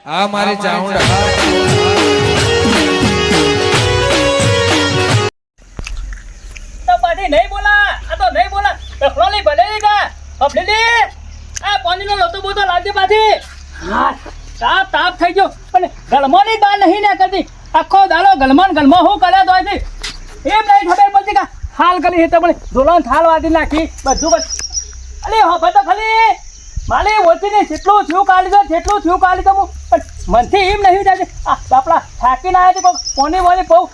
આ મારી ચાઉંડા તો પાછી નહીં બોલા આ તો નહીં બોલા રખડો નહીં ભલે નહીં કા અફલેલી આ પાણીનો લોટો બોતો લાવજે પાછી હા તાપ તાપ થઈ ગયો પણ ગલમોની બાર નહીં ને કરતી આખો દાડો ગલમો હું કરે તો એમ નહીં ખબર પડતી કા હાલ કરી તો પણ ધોરણ થાળ વાદી નાખી બધું બસ અલે હવે તો ખાલી માલી ઓળખીને જેટલું થયું કાઢી દો જેટલું થયું કાઢી દો પણ મનથી એમ નહીં જાય આ બાપડા થાકીને આવ્યા છે પોની બોની પૌ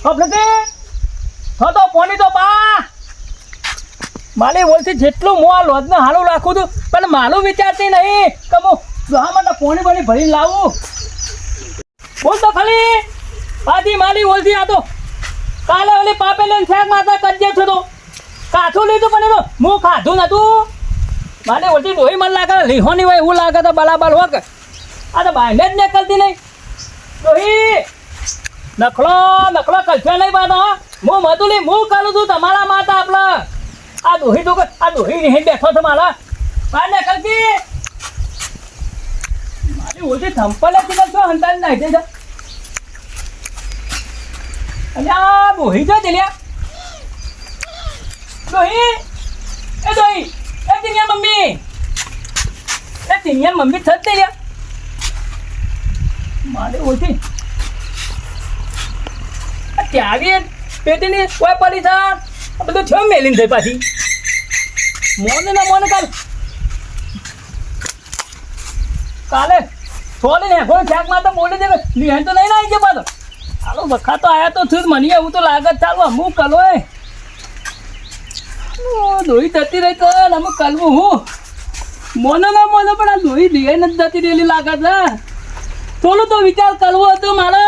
ખબર તો પોની તો બા માલી બોલતી જેટલું હું આ લોજને હાલું રાખું છું પણ માલું વિચારતી નહીં કે હું દોહા માટે પોની બોની ભરીને લાવું બોલ તો ખાલી પાછી માલી બોલતી આ તો કાલે ઓલી પાપે લઈને શેક માતા કજ્જે છે તો કાઠું લીધું પણ એનું હું ખાધું નતું માલી બોલતી ડોહી મને લાગે લીહોની હોય એવું લાગે તો બરાબર હોક આ તો બાંધે જ નીકળતી નહીં ડોહી નખલો કલ્ચર નહીં બાંધો હું મધુલી હું કરું છું તમારા માતા આપણા આ દોહી નહીં બેઠો છો મારા બહાર નીકળતી મારી ઓછી થંપલે કીધું છો હંતાડી નાખી છે અને આ દોહી જો દિલ્યા દોહી એ તિનિયા મમ્મી થત દિલ્યા મારી ઓછી ત્યાંની પેટીની કોઈ પડી છે આ બધું છ મેલીને થઈ પાછી મોને કાલે છોડીને હેઠો શાકમાં તો બોલી દે લીહન તો નહીં આવી છે પાછો ચાલો વખા તો આયા તો છું મને એવું તો લાગે ચાલો અમુક કલો દોહી જતી રહી તો અમુક કલવું હું મોનો પણ આ દોહી લીહન જ જતી રહેલી લાગે છે થોડું તો વિચાર કરવો હતો મારો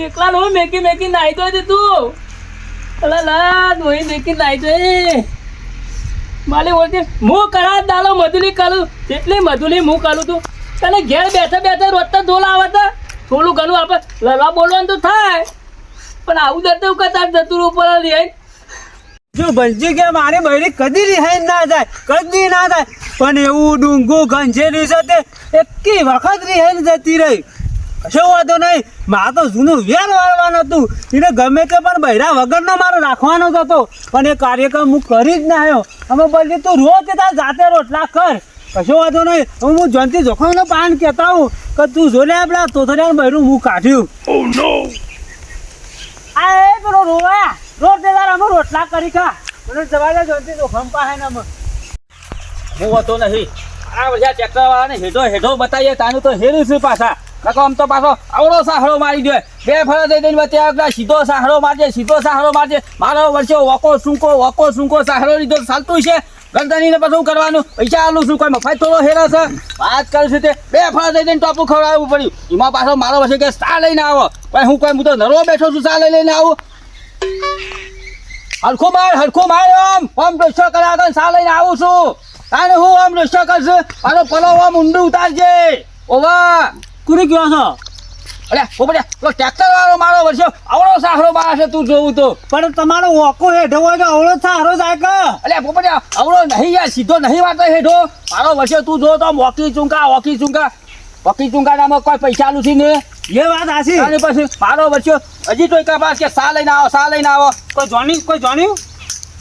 એકલા નો મેકી નાઈ દો તું લા દોહી મેકી નાઈ દે માલી બોલતી હું કરા દાલો મધુલી કરું જેટલી મધુલી હું કરું તું તને ઘેર બેઠા રોજ તો ઢોલ આવે તો થોડું ઘણું આપણે લડવા બોલવાનું તો થાય પણ આવું જતું કદાચ જતું ઉપર લે જો બનજી કે મારી બહેરી કદી રિહાઈ ના થાય કદી ના થાય પણ એવું ડુંગું ગંજેલી છે તે એકી વખત રિહાઈ જતી રહી કશો વાંધો નહીં મારે તો જૂનું વેર વાળવાનું હતું એને ગમે તે પણ બહેરા વગરનો મારો રાખવાનો જ હતો પણ એ કાર્યક્રમ હું કરી જ ના આવ્યો અમે બોલી તું રોજ તાર જાતે રોટલા કર કશો વાંધો નહીં હું જયંતિ જોખમનો પાન કહેતા હું કે તું જોડે આપણા તોથરિયાનું બહેરું હું કાઢ્યું આ એ પેલો રોવા રોજ તાર અમે રોટલા કરી ખા મને જવા દે જયંતિ જોખમ પાસે ને અમે હું હતો નહીં આ બધા ટ્રેક્ટર વાળાને હેઠો બતાવીએ તાનું તો હેરું છું પાછા કાકો આમ તો પાછો આવડો સાહડો મારી દે બે ફળ દઈ દઈને ત્યાં સીધો સાહડો મારજે મારો વર્ષે વકો સૂંકો સાહડો લીધો ચાલતું છે ગરદનીને પાછું કરવાનું પૈસા આલું છું કોઈ મફત થોડો હેરા છે વાત કરું છું તે બે ફળ દઈ દઈને ટોપું ખવડાવવું પડ્યું એમાં પાછો મારો વર્ષે કે ચા લઈને આવો હું તો નરવો બેઠો છું ચા લઈને આવું હરખું માર આમ ડોસો કર્યા આગળ ચા લઈને આવું છું તાને હું આમ ડોસો કરશું મારો પલો આમ ઊંડું ઉતારજે ઓવા કુરી ગયો છો અરે પોપડિયા તો ટ્રેક્ટર વાળો મારો વર્ષે આવડો સાહરો બાર છે તું જોવું તો પણ તમારો વોકો હેઠો હોય તો અવળો સારો જાય કે અરે પોપડિયા આવડો નહીં યાર સીધો નહીં વાતો હેઠો મારો વર્ષે તું જો તો વોકી ચૂંકા નામાં કોઈ પૈસા આલું છે ને એ વાત હાસી અને પછી મારો વર્ષે હજી તો એકા બાદ કે સા લઈને આવો કોઈ જાણ્યું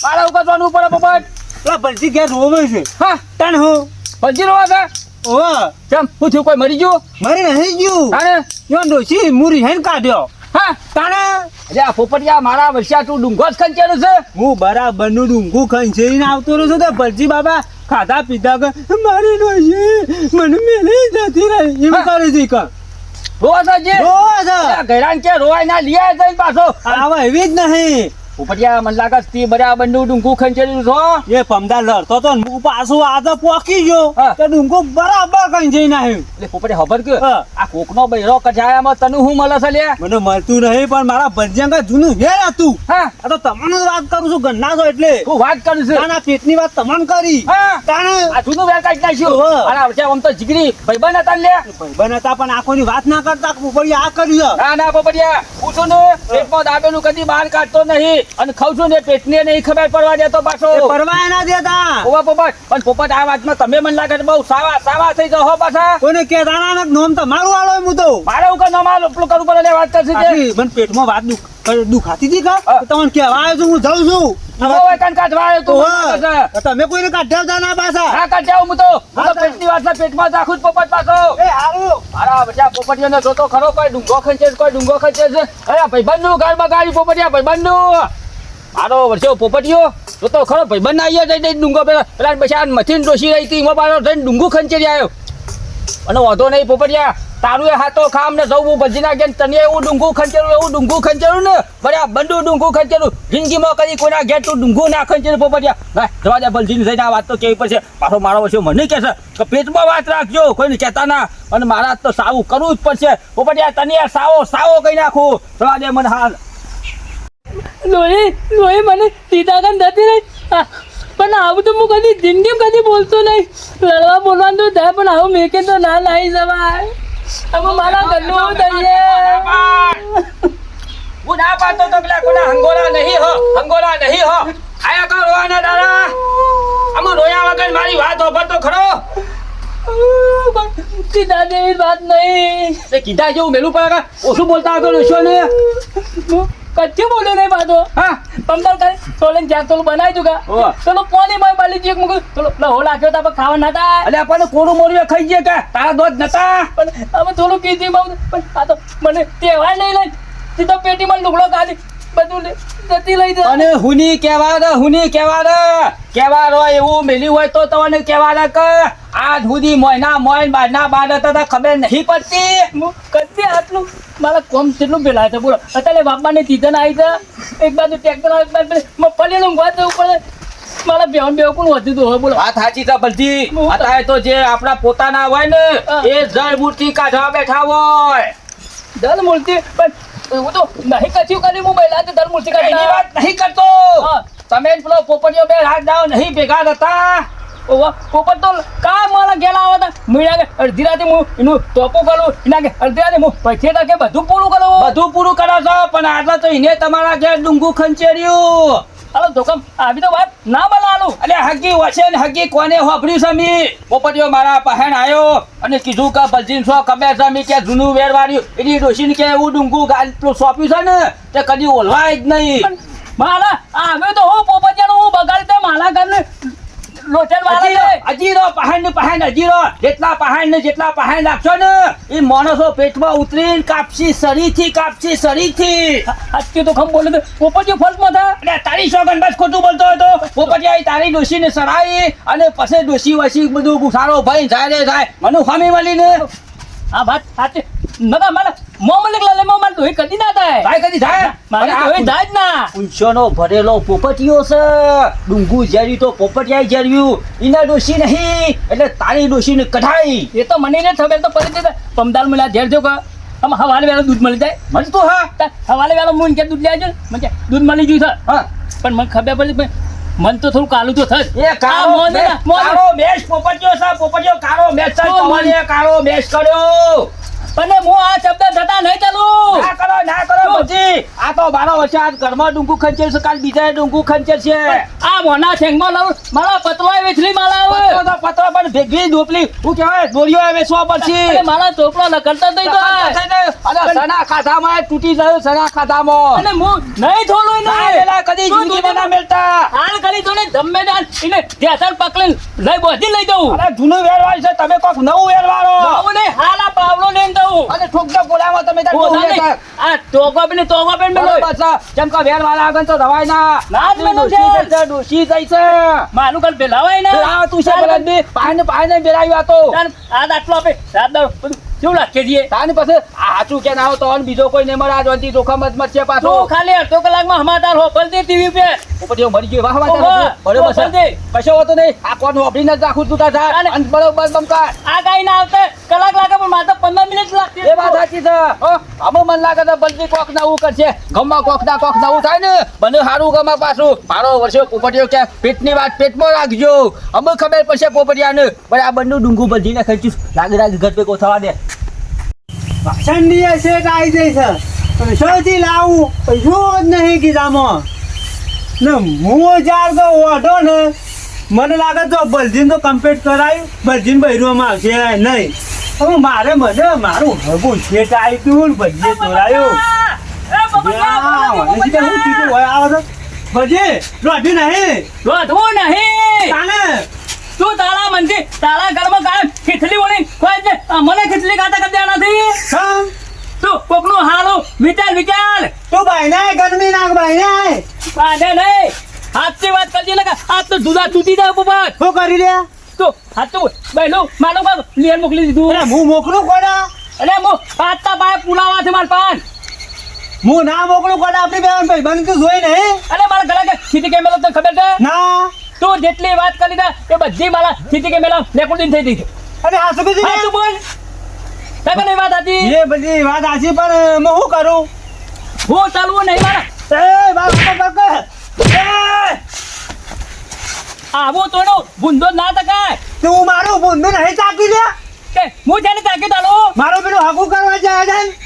મારા ઉપર જોવાનું પડે પોપટ પેલા બનજી ઘેર રોવે છે હા તણ હું ભજી રોવા છે ઓહ કેમ હું થયું કોઈ મરી ગયું મારી નહીં ગયું તાને યો ડોસી મુરી હેન કાઢ્યો હા તાને અરે આ પોપટિયા મારા વર્ષે તું ડુંગો જ ખંચેલું છે હું બરાબરનું ડુંગું ખંચેરીને આવતો રહ્યો છું તો ભરજી બાબા ખાધા પીધા કે મારી ડોસી મને મેલી જતી રહી એમ કરે છે કે રોવા છે ગૈરાન કે રોવાય ના લીયા જઈને પાછો આવા એવી જ નહીં પોપટિયા મને લાગે તે બરાબરનું ડુંગું ખંચેલું છો એ પમદાર લડતો તો હું પાછું આજે પોકી ગયો હા. તો ડુંગું બરાબર ખંચેરી નાખ્યું એટલે પોપટિયા ખબર કે હા. આ કોકનો બૈરો કજાયામાં તને હું મળે છે લે મને મળતું નહીં પણ મારા ભરજંગા જૂનું વેર હતું હા આ તો તમને વાત કરું છું ગન્ના છો એટલે તું વાત કરું છું તાના પેટની વાત તમને કરી હા તાને આ જૂનું વેર કાઢી નાખ્યું હા. અને આ વર્ષે આમ તો જીગરી ભાઈબંધ હતા લે ભાઈબંધ હતા પણ આખોની વાત ના કરતા પોપડી આ કરી ના પોપટિયા પૂછું ને પેટમાં દાબેલું કદી બહાર કાઢતો નહીં અને ખાઉં છું ને પેટને નહીં ખબર પડવા દેતો પાછો એ પરવાય ના દેતા ઓવા પોપટ પણ પોપટ આ વાતમાં તમે મને લાગે છે બહુ સાવા થઈ જાઓ હો પાછા કોઈને કહેતા ના નોમ તો મારું આલો હું તો મારે એવું કે નોમાં પેલું કરવું પડે એટલે વાત કરશે છે આખી મને પેટમાં વાત દુખાતી હતી કા હા. તમને કહેવા આવ્યો છું હું જાઉં છું ઓવે કાન કાઢવા આવ્યો તું મને લાગે છે. ઓહો, તમે કોઈને કાઢ્યા ના પાછા હા કાઢ જાઉં હું તો હા, પેટની વાત પેટમાં જ રાખું જ પોપટ પાછો એ હારું મારા બધા પોપટીઓને જોતો ખરો કોઈ ડુંગો ખંચે છે, કોઈ ડુંગો ખંચે છે અરે ભાઈબંધનું ઘર બગાડી પોપટિયા ભાઈબંધનું મારો વર્ષો પોપટીઓ જોતો ખરો ભાઈબંધ આવ્યો જઈ ડુંગો પેલા પછી મથીન ડોસી રહી હતી એમાં મારો થઈને ડુંગું ખંચેરી આવ્યો અને વાંધો નહીં પોપટિયા તારું એ હાથો ખામ ને જવું ભજી નાખે તને એવું ડુંગું ખંચેરું ને બરાબર બંડું ડુંગું ખંચેરું જિંદગીમાં કદી કોઈના ઘેર તું ડુંગું ના ખંચેરું પોપટિયા ના જવા દે ભલજીને જઈને આ વાત તો કેવી પડશે પાછો મારો વર્ષો મને કહે છે કે પેટમાં વાત રાખજો કોઈને કહેતા ના અને મારા તો સાવું કરવું જ પડશે પોપટિયા તને સાવો કહી નાખું જવા દે મને હાલ લોહી મને સીધા કાન થતી નહીં પણ આવું તો હું કદી જિંદગીમાં કદી બોલતો નહીં લડવા બોલવાનું તો થાય પણ આવું મેકે તો ના લાવી જવાય હવે મારા ઘરનું થઈએ હું ના પાડતો તો પેલા કોના હંગોળા નહીં હો આયા કા રોવાના દાડા આમાં રોયા વગર મારી વાત હોભરતો ખરો સીધા જેવી વાત નહીં તે કીધા જેવું મેલું પડે ઓછું બોલતા આગળ ઓછો ને હું કચ્છું બોલ્યો નહીં પાછો હા પમદાર કરે સોલન જ્યાં તોલું બનાવી દઉં કા ઓહ. ચલો પોની માં બાલી જીક મૂકું ચલો લહો લાગ્યો તો આપણે ખાવા ના થાય એટલે આપણને કોરું મોરું ખાઈ ગયા કે તારા દોધ નતા પણ હવે થોડું કીધી પણ આ તો મને તહેવાર નહીં લઈ સીધો પેટીમાં લુગડો કાઢી બધું જતી લઈ જાય અને હુની કહેવા હોય એવું મેલી હોય તો તમને કહેવા કે આજ સુધી મોયના બારના બાર હતા ખબર નહીં પડતી હું કદી આટલું મારા કોમ કેટલું પેલા છે બોલો અત્યારે બાપાની સીઝન આવી છે એક બાજુ ટ્રેક્ટર એક બાજુ મગફળીનું ઊંઘવા જવું પડે મારા બેવન બેવકું વધ્યું હતું હવે બોલો વાત સાચી છે બલજી અત્યારે તો જે આપણા પોતાના હોય ને એ જળ મૂર્તિ કાઢવા બેઠા હોય દલ મૂર્તિ પણ એવું તો નહીં કચ્યું કરી હું પહેલા દલ મૂર્તિ એની કાઢી વાત નહીં કરતો હા. તમે જ પેલો પોપટીઓ બે હાથ દાવ નહીં ભેગા થતા પોપટ તો કા મારા ઘેર આવ્યા હતા મીડા કે અડધી રાતે હું એનું ટોપો કરું એના કે અડધી રાતે હું પૈસે કે બધું પૂરું કરું બધું પૂરું કરો છો પણ આજે તો એને તમારા ઘેર ડુંગું ખંચેર્યું હાલો ધોકમ આવી તો વાત ના બનાવું અરે હગી વસે ને હગી કોને હોભર્યું છે મી પોપટીઓ મારા પહેણ આવ્યો અને કીધું કે બલજીન સો ખબર છે મી કે જૂનું વેરવાડ્યું એની ડોશીને કે એવું ડુંગું પેલું સોંપ્યું છે ને તે કદી ઓલવાય જ નહીં મારા આવે તો હું પોપટિયાનું હું બગાડી તે મારા ઘરને લોચન વાળા હજી રો પહાણ હજી રો જેટલા પહાણ નાખશો ને એ માણસો પેટમાં ઉતરીને કાપસી સરીથી આજથી તો ખમ બોલે તો પોપટિયો ફલ્ટમાં થા અને તારી સોગન બસ ખોટું બોલતો હતો પોપટિયા તારી ડોશીને સરાઈ અને પછી ડોશી વસી બધું ભૂસારો ભાઈ જાય મને ખામી મળીને આ વાત સાચી નકા મારા મોમલે લે મોમલ તો કદી ના થાય ભાઈ કદી થાય મારે તો એ જાય જ ના ઊંચોનો ભરેલો પોપટીયો છે ડુંગું જેર્યું તો પોપટિયાએ જેર્યું એના ડોશી નહીં એટલે તારી ડોશીને કઢાઈ એ તો મને ને ખબર તો પડી જતા પમદાલ મળ્યા ઘેર જો કે આમ હવાલે વેલો દૂધ મળી જાય મળતું હા તા હવાલે વેલો મુન કે દૂધ લેજો મને દૂધ મળી ગયું છે હા પણ મને ખબર પડી પણ મન તો થોડું કાલું તો થજ એ કાળો મેશ પોપટીયો કાળો મેશ છે તમારે કાળો મેશ કર્યો અને હું આ શબ્દ થતા નહીં ચાલું ના કરો પછી આ તો 12 વર્ષે આજ ઘરમાં ડુંગું ખંચેર છે કાલ બીજા ડુંગું ખંચેર છે આ મોના છેંગમાં લાવું મારા પતવાય વેચલી માલા આવે પત્રો પણ ભેગી ડોપલી હું કહેવાય દોરીઓ વેચવા પડશે અરે મારા ચોપડો લકડતો થઈ ગયો અને સના ખાધામાં તૂટી ગયું સના ખાધામાં અને હું નહીં થોડું ના પેલા કદી જિંદગીમાં ના મેલતા હાલ કરી તો ને ધમ્મે દાન એને ધ્યાસર પકડીને લઈ બોધી લઈ જવું અરે જૂનું વેરવાળ છે તમે કોક નવું વેરવાળો આવું નહીં હાલ આ પાવડો લઈને જવું અને ઠોકજો બોલાવો તમે તાર બહુ લેતા આ ટોકો પેને બરાબર છે જેમ કે વેરવાળા આગળ તો દવાઈ ના જ મેલું છે. ડોશી જાય છે માનું કલ ભેલાવાય ને આ તું છે બોલા બે પાને બેરાવ્યો હતો તાન આ દાટલો આપે રાત દાડો બધું કેવું લાગે છે તાને પછી આ હાચું કે ના હો તો અને બીજો કોઈ ને મળે આજ વંતી જોખમ જ મત છે પાછો તો ખાલી અડધો કલાકમાં હમાદાર હો બલદી ટીવી પે ઉપર જેવો મરી ગયો વાહ ઓહો, વાહ બરોબર છે બલદી. કશો હોતો નહીં આ કોણ ઓબડીને જ રાખું તું તાર અને- અને બરોબર બમકાર આ કાઈ ના આવતે કલાક લાગે પણ માત્ર 15 મિનિટ લાગતી એ વાત સાચી છે હો અમે મન લાગે છે બલજી કોક નવું કરશે ગમમાં કોક નવું થાય ને બને સારું ગમા પાછું મારો વર્ષો પોપટીઓ કે પેટની વાત પેટમાં રાખજો અમે ખબર પડશે પોપટિયાને પણ આ બંને ડુંગું બલજીને ખર્ચું લાગે ઘર ભેગો થવા દે વાસણની સેટ આવી જાય છે પૈસોથી લાવું પૈસો જ નહીં કીધામાં ને હું જાર તો ઓઢો ને મને લાગે તો બલજીન તો કમ્પ્લીટ કરાયું બલજીન બહેરોમાં આવશે નહીં હવે મારું હગું છેટ આવ્યું ને બલજીએ ચોરાયું બલજી રોઢી નહીં રોધવું નહીં કાને તું તારા મનથી તારા ઘરમાં કાંઈ ખીચડી વળી ખોય છે મને ખીચડી ખાતા કરતા નથી સમ તું કોકનું હાલું વિચાર તું ભાઈને ગરમી નાખ ભાઈને બાંધે નહીં હાથથી વાત કરજે ને આ તો જુદા તૂટી જાય ઉપર શું કરી લે તું હાથ તો બેલું માનો બાપ લીયર મોકલી દીધું અરે હું મોકલું કોડા અરે મો પાતા બાય પુલાવા છે માર પાન હું ના મોકલું કોડા આપણી બેન ભાઈ બન તું જોઈ નહીં અરે મારા ગળા કે સીધી કેમેલો તને ખબર છે ના તું જેટલી વાત કરી દે એ બધી મારા સીધી કેમેલો રેકોર્ડિંગ થઈ ગઈ છે અરે આ શું હા તું બોલ તને વાત હતી એ બધી વાત આછી પણ હું શું કરું હું ચાલવું નહીં મારા એ બાબા આવો તોનો ભૂંડો ના તકાય તું મારું બુંદુ નહીં ચાકી લે કે હું જેને તાકી તાલો મારું પેલું હગું કરવા જાય છે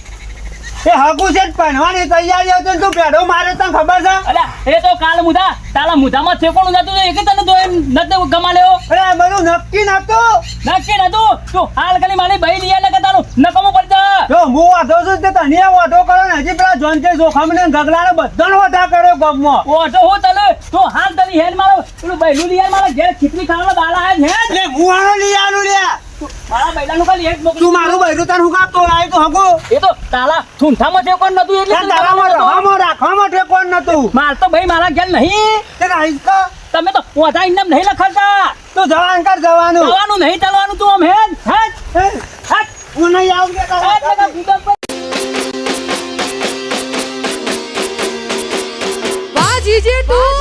એ હગું છે પહેરવાની તૈયારી હતી તું પેડો મારે તને ખબર છે અલ્યા એ તો કાલ મુધા તારા મુધામાં થેકોણું નતું એક તને તો એમ નતું ગમા લેવો અરે બધું નક્કી નતું નક્કી નતું તું હાલ ખાલી મારી ભાઈ લીયા ને કે તારું નકમું પડતા જો હું વાંધો છું તે તને વાંધો કરો ને હજી પેલા જોનતે જોખમ ને ગગલાને બધાને વધા કર્યો ગમમાં ઓટો હું તને તું હાલ તની હેડ મારો પેલું બૈલું લીયા મારા ઘેર ખીચડી ખાવાનો દાડા હે હે એટલે હું આનો લઈ આનું લે મારા બૈલાનું ખાલી હેડ મોકલી તું મારું બૈરું તાર હું કાપ તો લાવી તો હગું એ તો તાલા ઠૂંઠામાં થેકોણ નતું એટલે ત્યાં તારામાં રાખવામાં ઠેકોણ નતું માર તો ભાઈ મારા ઘેર નહીં તે રાઈસ કા તમે તો ઓધા ઇનામ નહીં લખાડતા તું જવાન કર જવાનું જવાનું નહીં ચાલવાનું તું આમ હેડ હેડ હેડ હું નહીં આવું કે હેડ લગા ભૂગલ પર વાહ જીજે તું